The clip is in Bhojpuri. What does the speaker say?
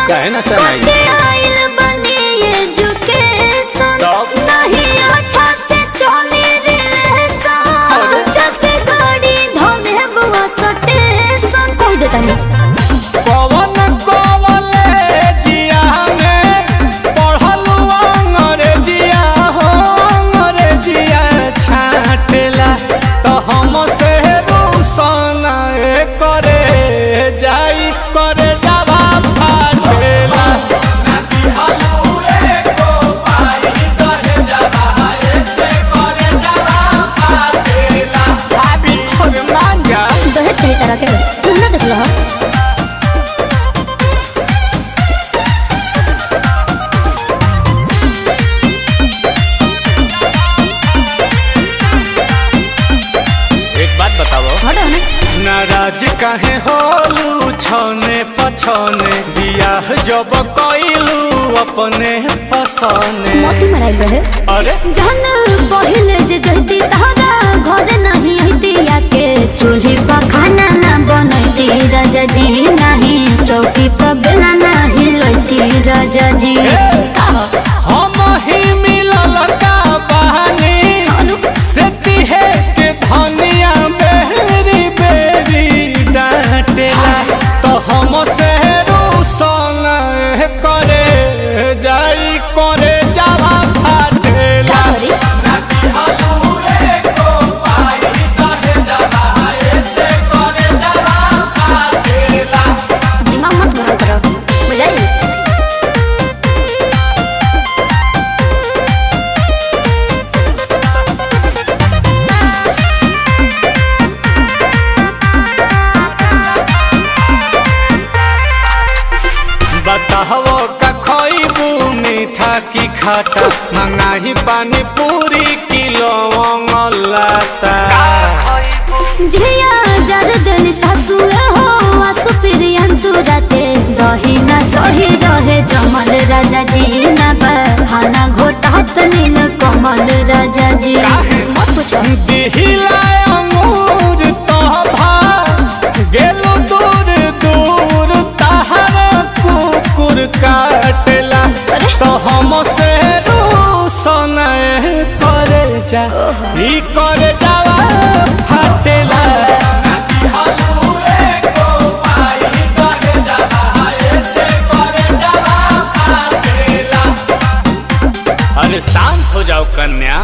कहे ना सनाई नहीं अच्छा से चले रिलेशन जब गाड़ी धोले बुआ सटेशन कह देता नहीं कवन कॉलेजिया में पढ़लू अंग्रेजिया हो अंग्रेजिया छाटेला तो हम से रूसन करे जाई करे जावा फाटेला तरह के तुम ना देख लो एक बात बताओ हटो ना नाराज काहे होलू छने पछने बियाह जब कइलू अपने पसने मोती मराइल रहे अरे जहन पहिले जे जहती तहरा घर नहीं हतिया के चूल्ही पर खाना ना बनती राजा जी नहीं चौकी पर बेला नहीं लती राजा जी हम ही मिलल का बहानी से तिहे के धनिया बेरी बेरी डांटेला तो हम से रूसन करे जाई करे जावा फाटेला दिमाग मत गरम करो बुझाई बताहो का खोइबू मीठा की खाटा मंगाही पानी पूरी किलो लाता झिया जरदन सासु हो आसु प्रियंसु राते दही ना सही रहे जमल राजा जी ना बहाना घोटात नील कमल राजा जी मत पूछो दिहिला अंगूर तो भा गेलु दूर दूर तहर कुकुर काटला तो हम से रूसन करे जा ई करे जावा फाटेला अरे शांत हो जाओ कन्या।